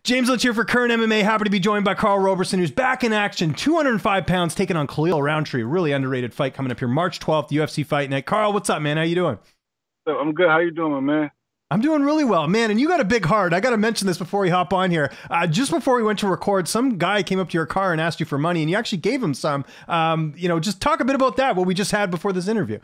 James Lynch here for Current MMA. Happy to be joined by Karl Roberson, who's back in action. 205 pounds, taking on Khalil Rountree. Really underrated fight coming up here March 12th, UFC Fight Night. Karl, what's up, man? How you doing? I'm good. How you doing, my man? I'm doing really well, man. And you got a big heart. I got to mention this before we hop on here. Just before we went to record, some guy came up to your car and asked you for money, and you actually gave him some. Just talk a bit about that, what we just had before this interview.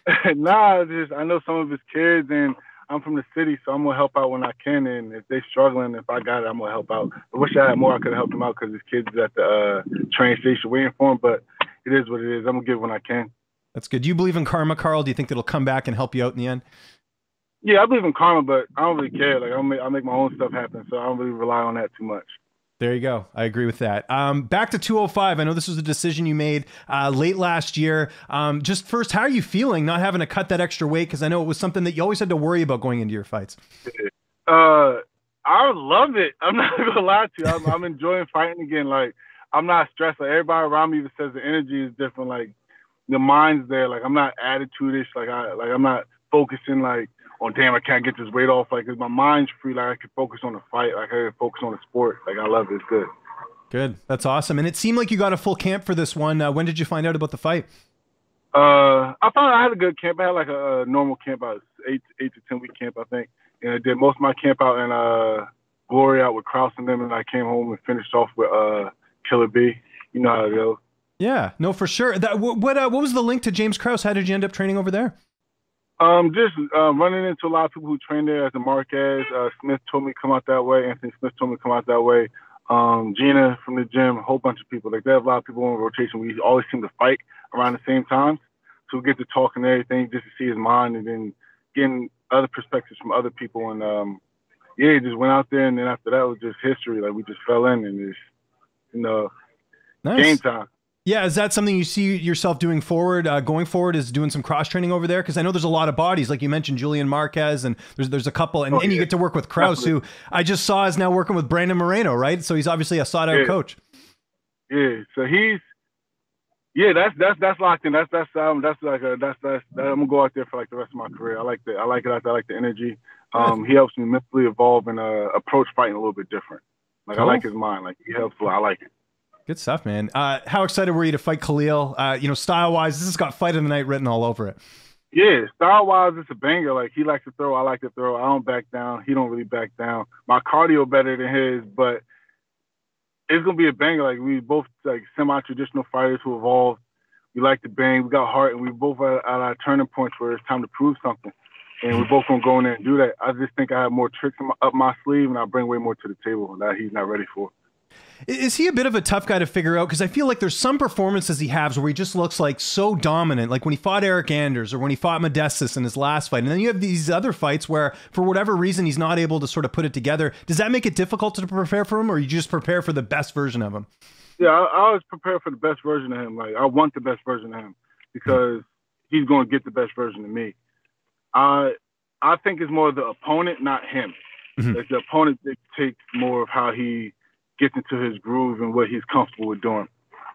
I know some of his kids, and I'm from the city, so I'm going to help out when I can. And if they're struggling, if I got it, I'm going to help out. I wish I had more. I could have helped him out because his kids is at the train station waiting for him, but it is what it is. I'm going to give it when I can. That's good. Do you believe in karma, Karl? Do you think it'll come back and help you out in the end? Yeah, I believe in karma, but I don't really care. Like, I make my own stuff happen, so I don't really rely on that too much. There you go. I agree with that. Back to 205. I know this was a decision you made late last year. Just first, how are you feeling not having to cut that extra weight? Because I know it was something that you always had to worry about going into your fights. I love it. I'm not going to lie to you. I'm enjoying fighting again. Like, I'm not stressed. Like, everybody around me even says the energy is different. Like, the mind's there. Like, I'm not attitude-ish. I'm not focusing, like, oh, damn, I can't get this weight off. Like, 'cause my mind's free. Like, I can focus on the fight. Like, I can focus on the sport. Like, I love it. It's good. Good. That's awesome. And it seemed like you got a full camp for this one. When did you find out about the fight? I found I had a good camp. I had like a normal camp, about 8 to 10 week camp, I think. And I did most of my camp out in Glory out with Krause and them, and I came home and finished off with Killer B. You know how it goes. Yeah, no, for sure. What was the link to James Krause? How did you end up training over there? Just running into a lot of people who train there as a Marquez. Smith told me to come out that way. Anthony Smith told me to come out that way. Gina from the gym, a whole bunch of people. Like, they have a lot of people on rotation. We always seem to fight around the same time. So we get to talk and everything just to see his mind, and then getting other perspectives from other people. And, just went out there. And then after that, it was just history. Like, we just fell in, and it's, nice. Game time. Yeah, is that something you see yourself doing forward, going forward, is doing some cross-training over there? Because I know there's a lot of bodies, like you mentioned, Julian Marquez, and there's a couple, and you get to work with Krause, who I just saw is now working with Brandon Moreno, right? So he's obviously a sought-out coach. Yeah, so that's locked in. I'm gonna go out there for like the rest of my career. I like it out there. I like the energy. He helps me mentally evolve and approach fighting a little bit different. Like, cool. I like his mind. Like, he helps a lot. I like it. Good stuff, man. How excited were you to fight Khalil? Style-wise, this has got Fight of the Night written all over it. Yeah, style-wise, it's a banger. Like, he likes to throw. I like to throw. I don't back down. He don't really back down. My cardio better than his, but it's going to be a banger. Like, we both, like, semi-traditional fighters who evolved. We like to bang. We got heart, and we both are at our turning points where it's time to prove something. And we're both going to go in there and do that. I just think I have more tricks up my sleeve, and I bring way more to the table that he's not ready for. Is he a bit of a tough guy to figure out? Because I feel like there's some performances he has where he just looks like so dominant, like when he fought Eric Anders or when he fought Modestus in his last fight. And then you have these other fights where, for whatever reason, he's not able to sort of put it together. Does that make it difficult to prepare for him, or you just prepare for the best version of him? Yeah, I always prepare for the best version of him. Like, I want the best version of him because he's going to get the best version of me. I think it's more the opponent, not him. Like, the opponent dictates more of how he gets into his groove and what he's comfortable with doing.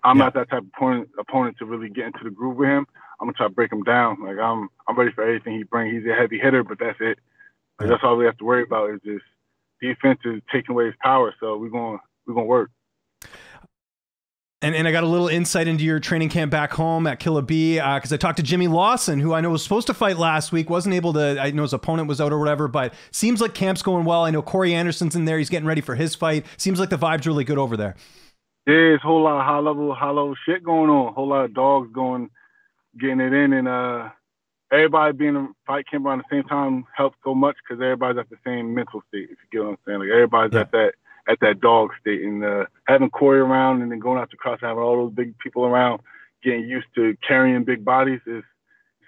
I'm not that type of opponent to really get into the groove with him. I'm gonna try to break him down. Like, I'm ready for everything he brings. He's a heavy hitter, but that's it. Like, that's all we have to worry about is just defense is taking away his power. So we're gonna work. And I got a little insight into your training camp back home at Killer B, because I talked to Jimmy Lawson, who I know was supposed to fight last week, wasn't able to. I know his opponent was out or whatever, but seems like camp's going well. I know Corey Anderson's in there. He's getting ready for his fight. Seems like the vibe's really good over there. Yeah, there's a whole lot of high level shit going on. A whole lot of dogs getting it in, and everybody being in fight camp around the same time helps so much because everybody's at the same mental state, if you get what I'm saying. Like, everybody's at that dog state, and having Corey around and then going out to Cross, having all those big people around, getting used to carrying big bodies it's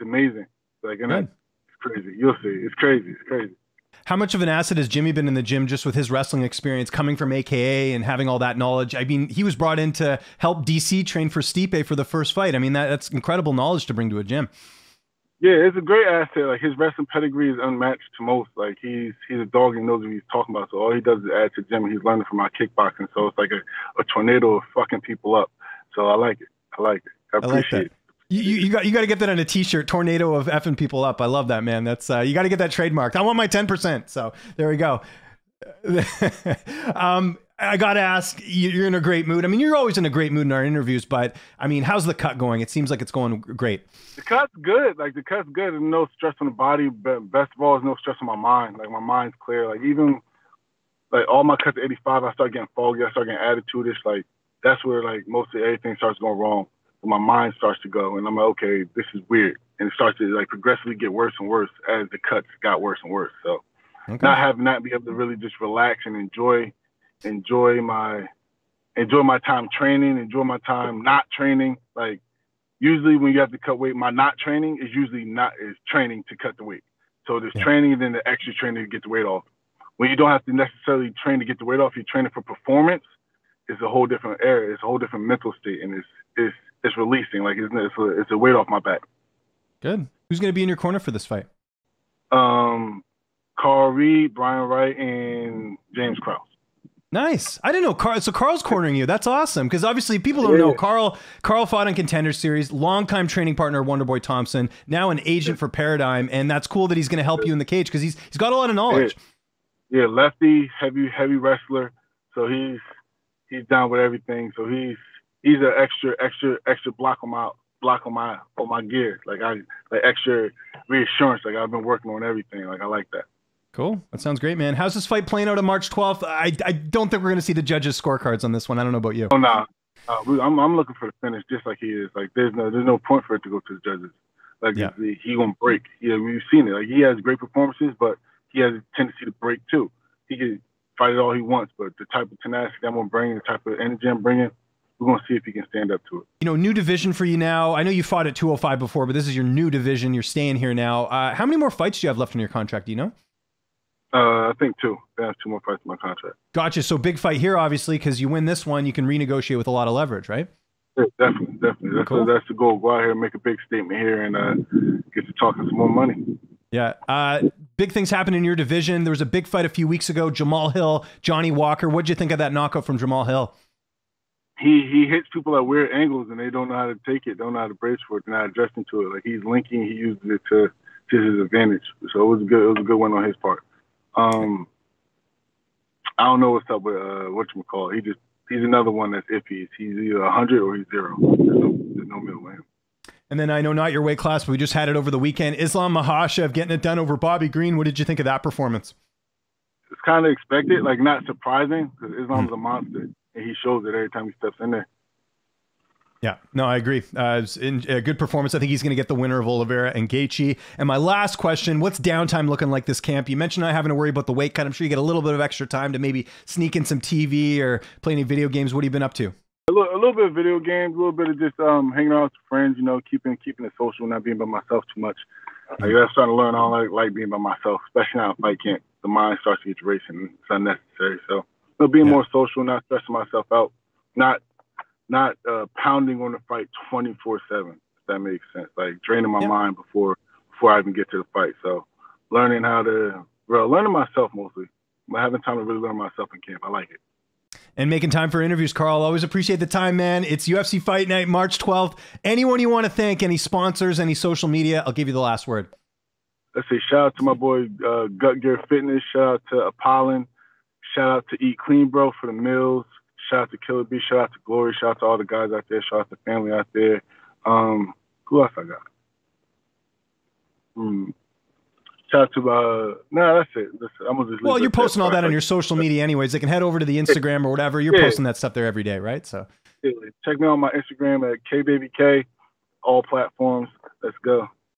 amazing. Like, and it's crazy. You'll see. It's crazy. It's crazy. How much of an asset has Jimmy been in the gym just with his wrestling experience coming from AKA and having all that knowledge? I mean, he was brought in to help DC train for Stipe for the first fight. I mean, that's incredible knowledge to bring to a gym. Yeah, it's a great asset. Like, his wrestling pedigree is unmatched to most. Like, he's a dog and knows what he's talking about. So all he does is add to the gym. He's learning from my kickboxing. So it's like a tornado of fucking people up. So I like it. I appreciate it. You got to get that on a t-shirt, tornado of effing people up. I love that, man. That's you got to get that trademarked. I want my 10%. So there we go. I got to ask, you're in a great mood. I mean, you're always in a great mood in our interviews, but I mean, how's the cut going? It seems like it's going great. The cut's good. Like, the cut's good. There's no stress on the body, but best of all, there's no stress on my mind. Like, my mind's clear. Like, even, like, all my cuts at 85, I start getting foggy. I start getting attitude-ish. Like, that's where, like, most of everything starts going wrong. My mind starts to go, and I'm like, okay, this is weird. And it starts to, like, progressively get worse and worse as the cuts got worse and worse. So not having that, be able to really just relax and enjoy my time training, enjoy my time not training. Like, usually when you have to cut weight, my not training is usually training to cut the weight. So there's training and then the extra training to get the weight off. When you don't have to necessarily train to get the weight off, you're training for performance. It's a whole different area. It's a whole different mental state, and it's releasing. Like, it's a weight off my back. Good. Who's going to be in your corner for this fight? Karl Reed, Brian Wright, and James Krause. Nice. I didn't know Karl. So Karl's cornering you. That's awesome. Because obviously people don't know Karl fought on Contender Series, longtime training partner of Wonderboy Thompson, now an agent for Paradigm, and that's cool that he's going to help you in the cage because he's got a lot of knowledge. Yeah, lefty, heavy wrestler. So he's down with everything. So he's an extra block on my gear. Like extra reassurance. Like, I've been working on everything. Like, I like that. Cool. That sounds great, man. How's this fight playing out on March 12th? I don't think we're going to see the judges' scorecards on this one. I don't know about you. Oh, no. I'm looking for the finish just like he is. Like, there's no point for it to go to the judges. Like, he gonna break. Yeah, we've seen it. Like, he has great performances, but he has a tendency to break too. He can fight it all he wants, but the type of tenacity I'm gonna bring, the type of energy I'm bringing, we're gonna see if he can stand up to it. You know, new division for you now. I know you fought at 205 before, but this is your new division. You're staying here now. How many more fights do you have left in your contract? Do you know? I think two. I have 2 more fights in my contract. Gotcha. So big fight here, obviously, because you win this one, you can renegotiate with a lot of leverage, right? Yeah, definitely. That's the goal. Go out here and make a big statement here and get to talking some more money. Yeah. Big things happen in your division. There was a big fight a few weeks ago. Jamal Hill, Johnny Walker. What'd you think of that knockout from Jamal Hill? He hits people at weird angles and they don't know how to take it, don't know how to brace for it, they're not adjusting to it. Like, he's linking, he uses it to his advantage. So it was a good one on his part. I don't know what's up with whatchamacallit. He's another one that's iffy. He's either 100 or he's 0. There's no middle with him. And then I know not your weight class, but we just had it over the weekend. Islam Makhachev getting it done over Bobby Green. What did you think of that performance? It's kind of expected, like, not surprising, because Islam's a monster, and he shows it every time he steps in there. Yeah, no, I agree. It's a good performance. I think he's going to get the winner of Oliveira and Gaethje. And my last question, what's downtime looking like this camp? You mentioned not having to worry about the weight cut. I'm sure you get a little bit of extra time to maybe sneak in some TV or play any video games. What have you been up to? A little bit of video games, a little bit of just hanging out with friends, you know, keeping it social, not being by myself too much. Like, that's starting to learn I don't like being by myself, especially now in fight camp. The mind starts to get racing. It's unnecessary. So, being more social, not stressing myself out, not pounding on the fight 24/7, if that makes sense. Like, draining my mind before I even get to the fight. So, learning myself mostly. I'm having time to really learn myself in camp. I like it. And making time for interviews, Karl. Always appreciate the time, man. It's UFC Fight Night, March 12th. Anyone you want to thank, any sponsors, any social media, I'll give you the last word. Let's say shout out to my boy Gut Gear Fitness. Shout out to Apollon. Shout out to Eat Clean Bro for the meals. Shout out to Killer B. Shout out to Glory. Shout out to all the guys out there. Shout out to family out there. Who else I got? Shout out to no, that's it. I'm gonna just well, you're posting all that on your social media anyways. They can head over to the Instagram or whatever. You're posting that stuff there every day, right? So check me on my Instagram at KBabyK, all platforms. Let's go.